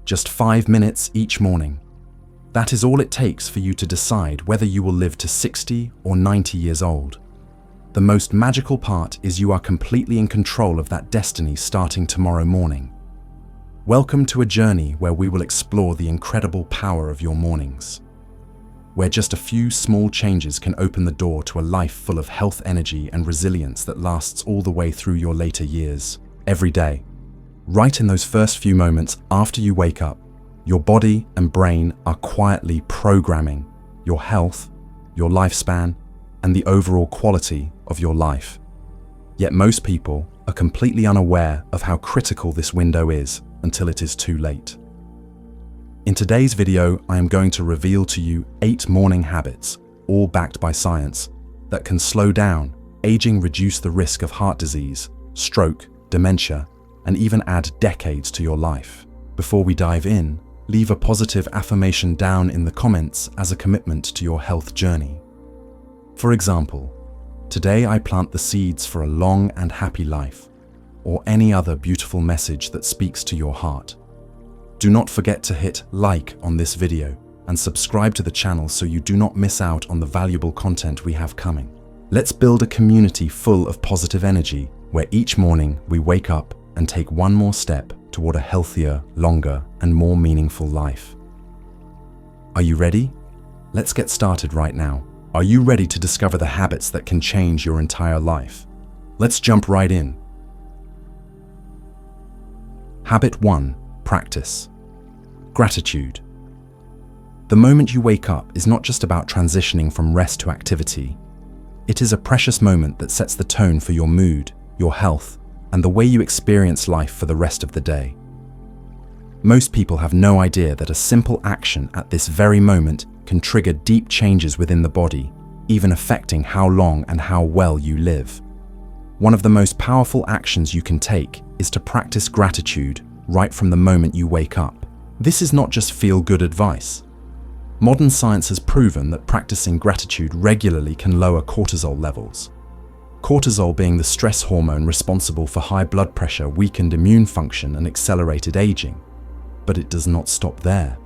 Just 5 minutes each morning. That is all it takes for you to decide whether you will live to 60 or 90 years old. The most magical part is you are completely in control of that destiny starting tomorrow morning. Welcome to a journey where we will explore the incredible power of your mornings, where just a few small changes can open the door to a life full of health, energy, and resilience that lasts all the way through your later years. Every day, right in those first few moments after you wake up, your body and brain are quietly programming your health, your lifespan, and the overall quality of your life. Yet most people are completely unaware of how critical this window is until it is too late. In today's video, I am going to reveal to you 8 morning habits, all backed by science, that can slow down aging, reduce the risk of heart disease, stroke, dementia, and even add decades to your life. Before we dive in, leave a positive affirmation down in the comments as a commitment to your health journey. For example, today I plant the seeds for a long and happy life, or any other beautiful message that speaks to your heart. Do not forget to hit like on this video and subscribe to the channel so you do not miss out on the valuable content we have coming. Let's build a community full of positive energy where each morning we wake up and take one more step toward a healthier, longer, and more meaningful life. Are you ready? Let's get started right now. Are you ready to discover the habits that can change your entire life? Let's jump right in. Habit 1. Practice. Gratitude. The moment you wake up is not just about transitioning from rest to activity. It is a precious moment that sets the tone for your mood, your health, and the way you experience life for the rest of the day. Most people have no idea that a simple action at this very moment can trigger deep changes within the body, even affecting how long and how well you live. One of the most powerful actions you can take is to practice gratitude right from the moment you wake up. This is not just feel-good advice. Modern science has proven that practicing gratitude regularly can lower cortisol levels. Cortisol being the stress hormone responsible for high blood pressure, weakened immune function, and accelerated aging. But it does not stop there.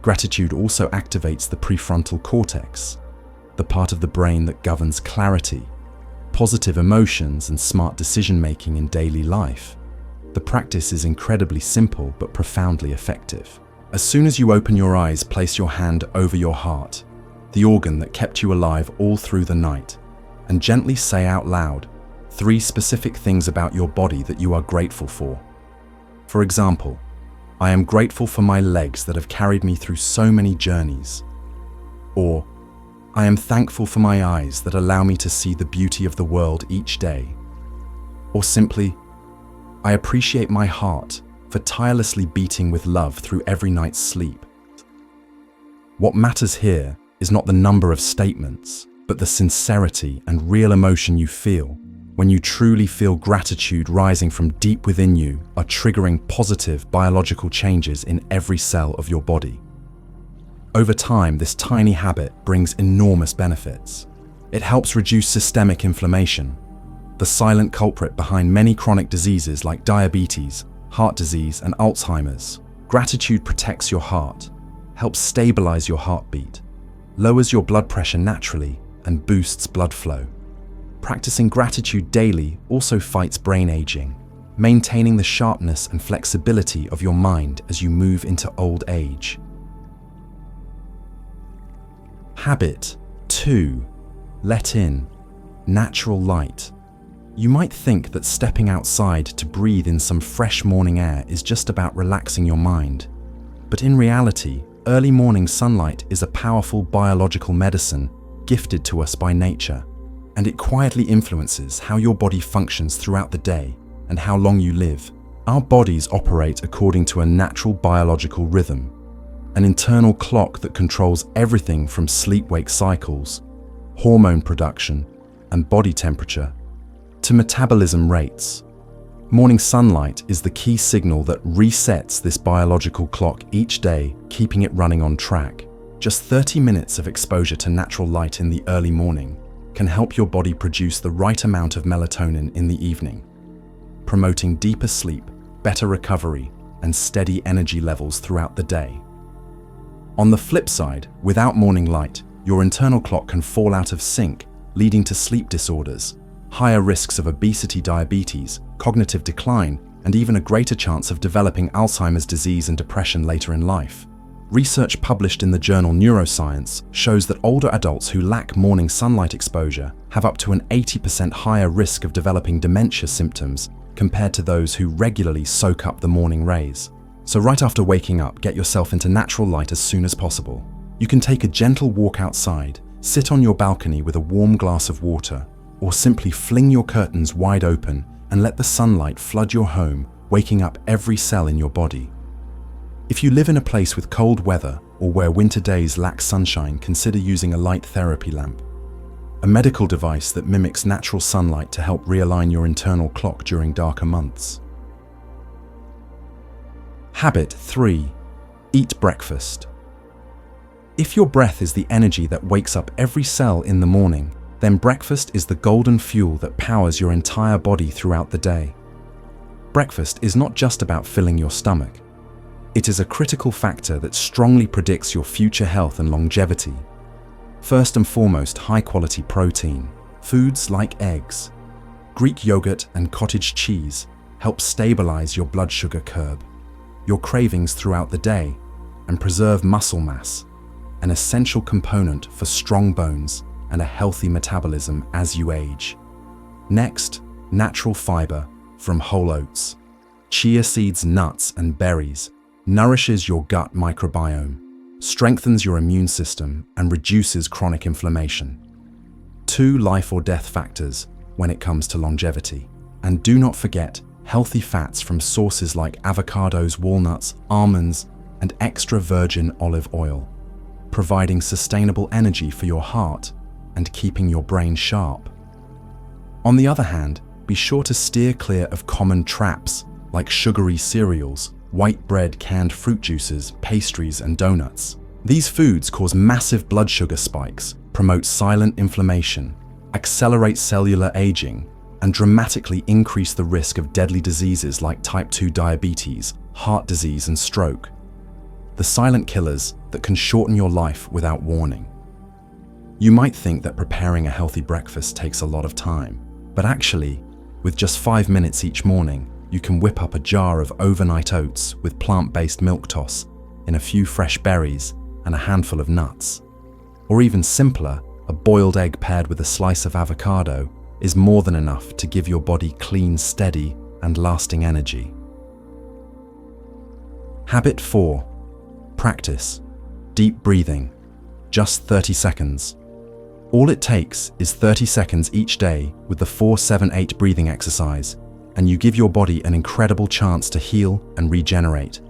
Gratitude also activates the prefrontal cortex, the part of the brain that governs clarity, positive emotions, and smart decision-making in daily life. The practice is incredibly simple but profoundly effective. As soon as you open your eyes, place your hand over your heart, the organ that kept you alive all through the night, and gently say out loud 3 specific things about your body that you are grateful for. For example, I am grateful for my legs that have carried me through so many journeys. Or, I am thankful for my eyes that allow me to see the beauty of the world each day. Or simply, I appreciate my heart for tirelessly beating with love through every night's sleep. What matters here is not the number of statements, but the sincerity and real emotion you feel when you truly feel gratitude rising from deep within you are triggering positive biological changes in every cell of your body. Over time, this tiny habit brings enormous benefits. It helps reduce systemic inflammation, the silent culprit behind many chronic diseases like diabetes, heart disease, and Alzheimer's. Gratitude protects your heart, helps stabilize your heartbeat, lowers your blood pressure naturally, and boosts blood flow. Practicing gratitude daily also fights brain aging, maintaining the sharpness and flexibility of your mind as you move into old age. Habit 2. Let in natural light. You might think that stepping outside to breathe in some fresh morning air is just about relaxing your mind. But in reality, early morning sunlight is a powerful biological medicine gifted to us by nature, and it quietly influences how your body functions throughout the day and how long you live. Our bodies operate according to a natural biological rhythm, an internal clock that controls everything from sleep-wake cycles, hormone production, and body temperature, to metabolism rates. Morning sunlight is the key signal that resets this biological clock each day, keeping it running on track. Just 30 minutes of exposure to natural light in the early morning can help your body produce the right amount of melatonin in the evening, promoting deeper sleep, better recovery, and steady energy levels throughout the day. On the flip side, without morning light, your internal clock can fall out of sync, leading to sleep disorders, higher risks of obesity, diabetes, cognitive decline, and even a greater chance of developing Alzheimer's disease and depression later in life. Research published in the journal Neuroscience shows that older adults who lack morning sunlight exposure have up to an 80% higher risk of developing dementia symptoms compared to those who regularly soak up the morning rays. So right after waking up, get yourself into natural light as soon as possible. You can take a gentle walk outside, sit on your balcony with a warm glass of water, or simply fling your curtains wide open and let the sunlight flood your home, waking up every cell in your body. If you live in a place with cold weather or where winter days lack sunshine, consider using a light therapy lamp, a medical device that mimics natural sunlight to help realign your internal clock during darker months. Habit 3. Eat breakfast. If your breath is the energy that wakes up every cell in the morning, then breakfast is the golden fuel that powers your entire body throughout the day. Breakfast is not just about filling your stomach. It is a critical factor that strongly predicts your future health and longevity. First and foremost, high-quality protein. Foods like eggs, Greek yogurt, and cottage cheese help stabilize your blood sugar curve, your cravings throughout the day, and preserve muscle mass, an essential component for strong bones and a healthy metabolism as you age. Next, natural fiber from whole oats, chia seeds, nuts, and berries nourishes your gut microbiome, strengthens your immune system, and reduces chronic inflammation. 2 life or death factors when it comes to longevity. And do not forget healthy fats from sources like avocados, walnuts, almonds, and extra virgin olive oil, providing sustainable energy for your heart and keeping your brain sharp. On the other hand, be sure to steer clear of common traps like sugary cereals, white bread, canned fruit juices, pastries, and donuts. These foods cause massive blood sugar spikes, promote silent inflammation, accelerate cellular aging, and dramatically increase the risk of deadly diseases like type 2 diabetes, heart disease, and stroke. The silent killers that can shorten your life without warning. You might think that preparing a healthy breakfast takes a lot of time, but actually, with just 5 minutes each morning, you can whip up a jar of overnight oats with plant-based milk toss in a few fresh berries and a handful of nuts. Or even simpler, a boiled egg paired with a slice of avocado is more than enough to give your body clean, steady, and lasting energy. Habit 4. Practice deep breathing. Just 30 seconds. All it takes is 30 seconds each day with the 4-7-8 breathing exercise, and you give your body an incredible chance to heal and regenerate.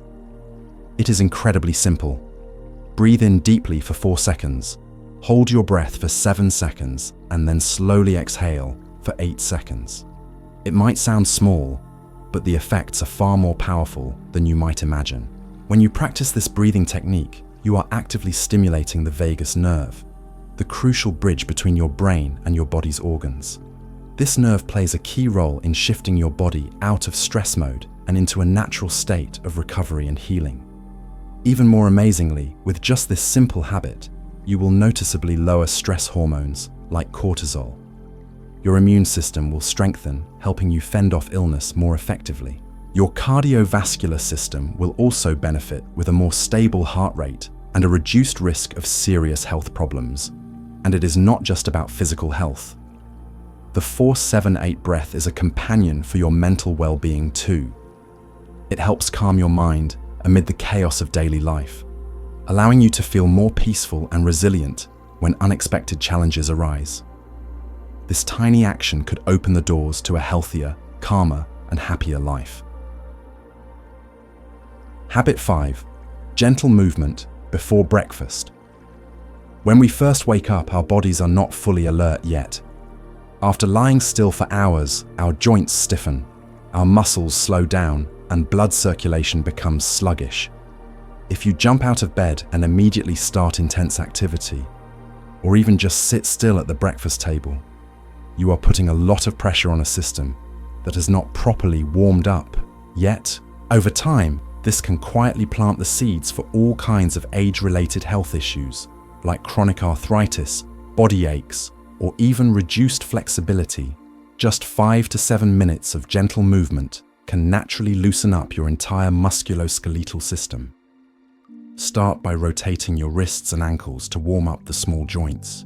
It is incredibly simple. Breathe in deeply for 4 seconds, hold your breath for 7 seconds, and then slowly exhale for 8 seconds. It might sound small, but the effects are far more powerful than you might imagine. When you practice this breathing technique, you are actively stimulating the vagus nerve, the crucial bridge between your brain and your body's organs. This nerve plays a key role in shifting your body out of stress mode and into a natural state of recovery and healing. Even more amazingly, with just this simple habit, you will noticeably lower stress hormones like cortisol. Your immune system will strengthen, helping you fend off illness more effectively. Your cardiovascular system will also benefit with a more stable heart rate and a reduced risk of serious health problems. And it is not just about physical health. The 4-7-8 breath is a companion for your mental well-being too. It helps calm your mind amid the chaos of daily life, allowing you to feel more peaceful and resilient when unexpected challenges arise. This tiny action could open the doors to a healthier, calmer, and happier life. Habit 5. Gentle movement before breakfast. When we first wake up, our bodies are not fully alert yet. After lying still for hours, our joints stiffen, our muscles slow down, and blood circulation becomes sluggish. If you jump out of bed and immediately start intense activity, or even just sit still at the breakfast table, you are putting a lot of pressure on a system that has not properly warmed up. Yet, over time, This can quietly plant the seeds for all kinds of age-related health issues, like chronic arthritis, body aches, or even reduced flexibility. Just 5 to 7 minutes of gentle movement can naturally loosen up your entire musculoskeletal system. Start by rotating your wrists and ankles to warm up the small joints.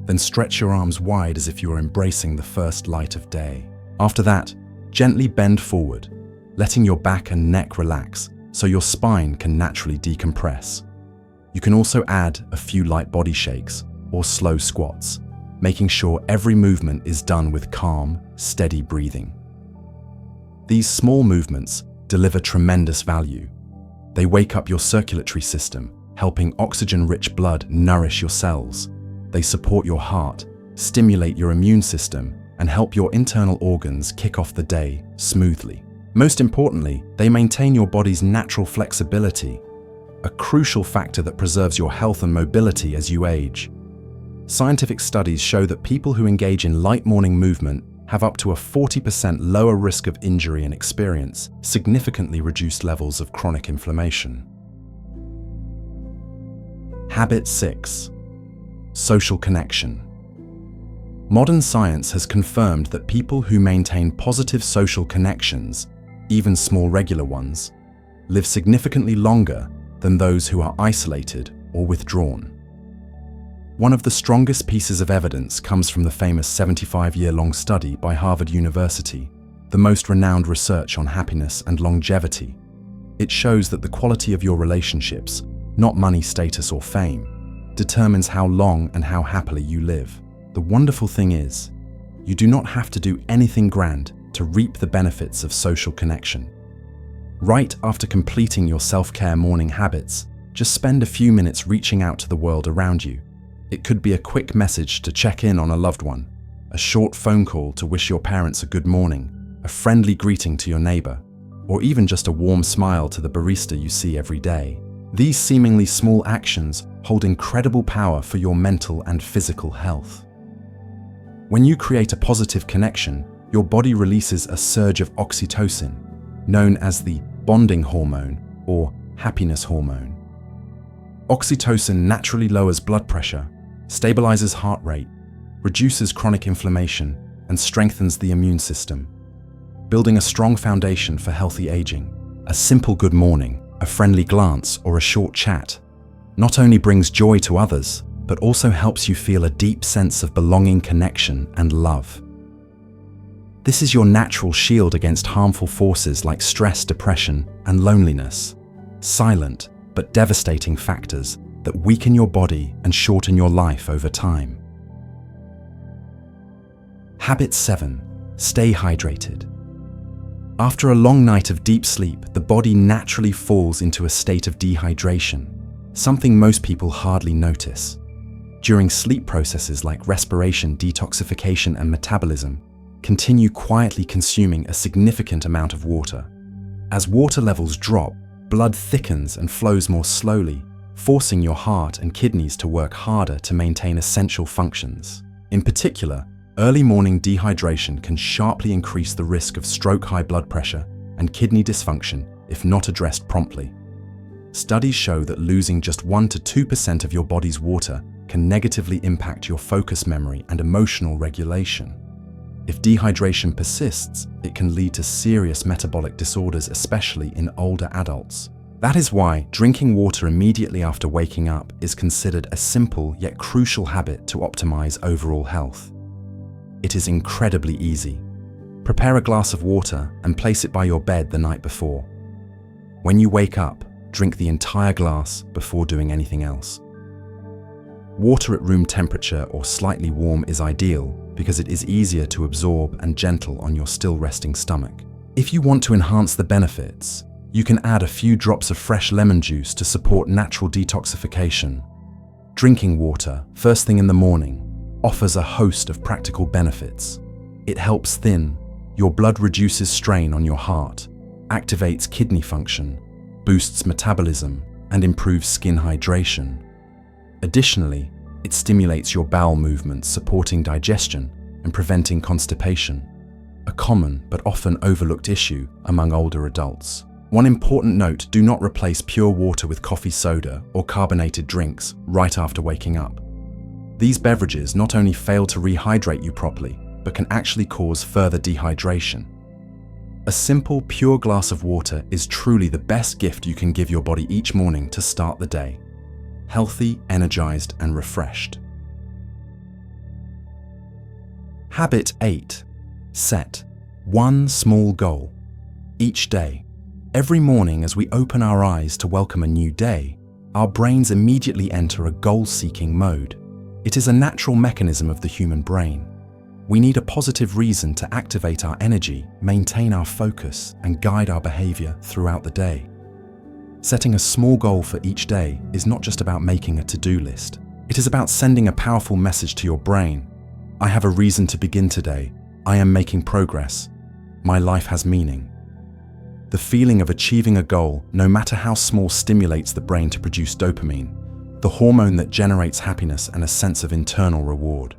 Then stretch your arms wide as if you are embracing the first light of day. After that, gently bend forward, letting your back and neck relax so your spine can naturally decompress. You can also add a few light body shakes or slow squats, making sure every movement is done with calm, steady breathing. These small movements deliver tremendous value. They wake up your circulatory system, helping oxygen-rich blood nourish your cells. They support your heart, stimulate your immune system, and help your internal organs kick off the day smoothly. Most importantly, they maintain your body's natural flexibility, a crucial factor that preserves your health and mobility as you age. Scientific studies show that people who engage in light morning movement have up to a 40% lower risk of injury and experience significantly reduced levels of chronic inflammation. Habit 6. Social connection. Modern science has confirmed that people who maintain positive social connections, even small regular ones, live significantly longer than those who are isolated or withdrawn. One of the strongest pieces of evidence comes from the famous 75-year-long study by Harvard University, the most renowned research on happiness and longevity. It shows that the quality of your relationships, not money, status, or fame, determines how long and how happily you live. The wonderful thing is, you do not have to do anything grand to reap the benefits of social connection. Right after completing your self-care morning habits, just spend a few minutes reaching out to the world around you. It could be a quick message to check in on a loved one, a short phone call to wish your parents a good morning, a friendly greeting to your neighbor, or even just a warm smile to the barista you see every day. These seemingly small actions hold incredible power for your mental and physical health. When you create a positive connection, your body releases a surge of oxytocin, known as the bonding hormone or happiness hormone. Oxytocin naturally lowers blood pressure, stabilizes heart rate, reduces chronic inflammation, and strengthens the immune system, building a strong foundation for healthy aging. A simple good morning, a friendly glance, or a short chat not only brings joy to others, but also helps you feel a deep sense of belonging, connection, and love. This is your natural shield against harmful forces like stress, depression, and loneliness, silent but devastating factors that weaken your body and shorten your life over time. Habit 7. Stay hydrated. After a long night of deep sleep, the body naturally falls into a state of dehydration, something most people hardly notice. During sleep, processes like respiration, detoxification, and metabolism continue quietly consuming a significant amount of water. As water levels drop, blood thickens and flows more slowly, forcing your heart and kidneys to work harder to maintain essential functions. In particular, early morning dehydration can sharply increase the risk of stroke, high blood pressure, and kidney dysfunction if not addressed promptly. Studies show that losing just 1 to 2% of your body's water can negatively impact your focus, memory, and emotional regulation. If dehydration persists, it can lead to serious metabolic disorders, especially in older adults. That is why drinking water immediately after waking up is considered a simple yet crucial habit to optimize overall health. It is incredibly easy. Prepare a glass of water and place it by your bed the night before. When you wake up, drink the entire glass before doing anything else. Water at room temperature or slightly warm is ideal because it is easier to absorb and gentle on your still resting stomach. If you want to enhance the benefits, you can add a few drops of fresh lemon juice to support natural detoxification. Drinking water first thing in the morning offers a host of practical benefits. It helps thin your blood, reduces strain on your heart, activates kidney function, boosts metabolism, and improves skin hydration. Additionally, it stimulates your bowel movements, supporting digestion and preventing constipation, a common but often overlooked issue among older adults. One important note: do not replace pure water with coffee, soda, or carbonated drinks right after waking up. These beverages not only fail to rehydrate you properly, but can actually cause further dehydration. A simple, pure glass of water is truly the best gift you can give your body each morning to start the day. Healthy, energized, and refreshed. Habit 8. Set one small goal each day. Every morning as we open our eyes to welcome a new day, our brains immediately enter a goal-seeking mode. It is a natural mechanism of the human brain. We need a positive reason to activate our energy, maintain our focus, and guide our behavior throughout the day. Setting a small goal for each day is not just about making a to-do list. It is about sending a powerful message to your brain. I have a reason to begin today. I am making progress. My life has meaning. The feeling of achieving a goal, no matter how small, stimulates the brain to produce dopamine, the hormone that generates happiness and a sense of internal reward.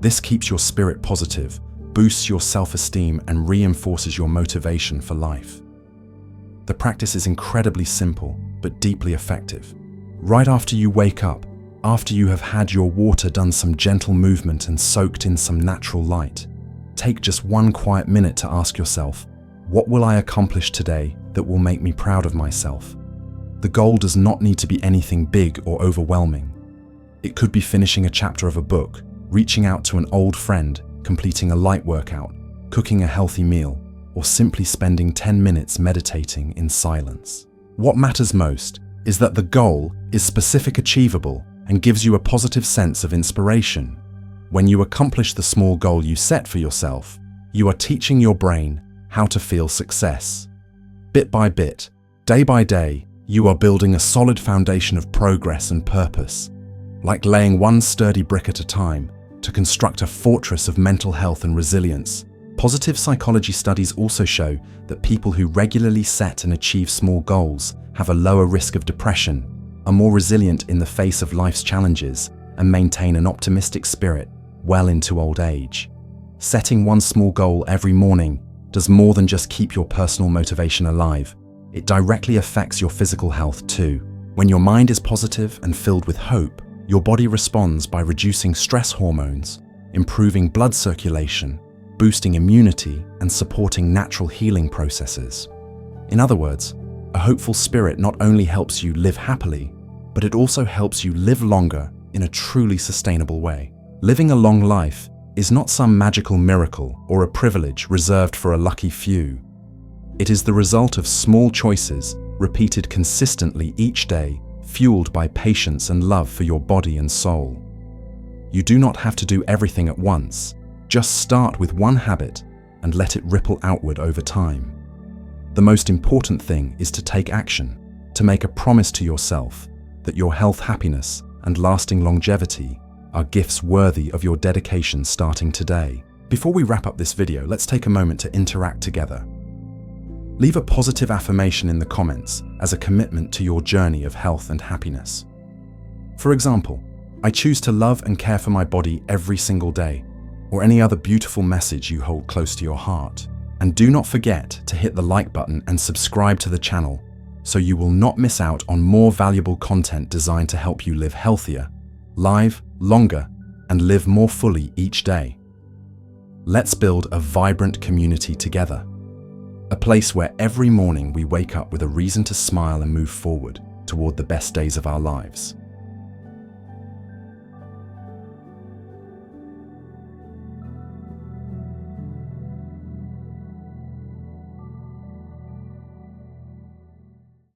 This keeps your spirit positive, boosts your self-esteem, and reinforces your motivation for life. The practice is incredibly simple, but deeply effective. Right after you wake up, after you have had your water, done some gentle movement, and soaked in some natural light, take just one quiet minute to ask yourself, what will I accomplish today that will make me proud of myself? The goal does not need to be anything big or overwhelming. It could be finishing a chapter of a book, reaching out to an old friend, completing a light workout, cooking a healthy meal, or simply spending 10 minutes meditating in silence. What matters most is that the goal is specific, achievable, and gives you a positive sense of inspiration. When you accomplish the small goal you set for yourself, you are teaching your brain how to feel success. Bit by bit, day by day, you are building a solid foundation of progress and purpose, like laying one sturdy brick at a time to construct a fortress of mental health and resilience. Positive psychology studies also show that people who regularly set and achieve small goals have a lower risk of depression, are more resilient in the face of life's challenges, and maintain an optimistic spirit well into old age. Setting one small goal every morning does more than just keep your personal motivation alive. It directly affects your physical health too. When your mind is positive and filled with hope, your body responds by reducing stress hormones, improving blood circulation, boosting immunity, and supporting natural healing processes. In other words, a hopeful spirit not only helps you live happily, but it also helps you live longer in a truly sustainable way. Living a long life is not some magical miracle or a privilege reserved for a lucky few. It is the result of small choices repeated consistently each day, fueled by patience and love for your body and soul. You do not have to do everything at once. Just start with one habit and let it ripple outward over time. The most important thing is to take action, to make a promise to yourself that your health, happiness, and lasting longevity are gifts worthy of your dedication starting today. Before we wrap up this video, let's take a moment to interact together. Leave a positive affirmation in the comments as a commitment to your journey of health and happiness. For example, I choose to love and care for my body every single day, or any other beautiful message you hold close to your heart. And do not forget to hit the like button and subscribe to the channel so you will not miss out on more valuable content designed to help you live healthier, live longer, and live more fully each day. Let's build a vibrant community together. A place where every morning we wake up with a reason to smile and move forward toward the best days of our lives.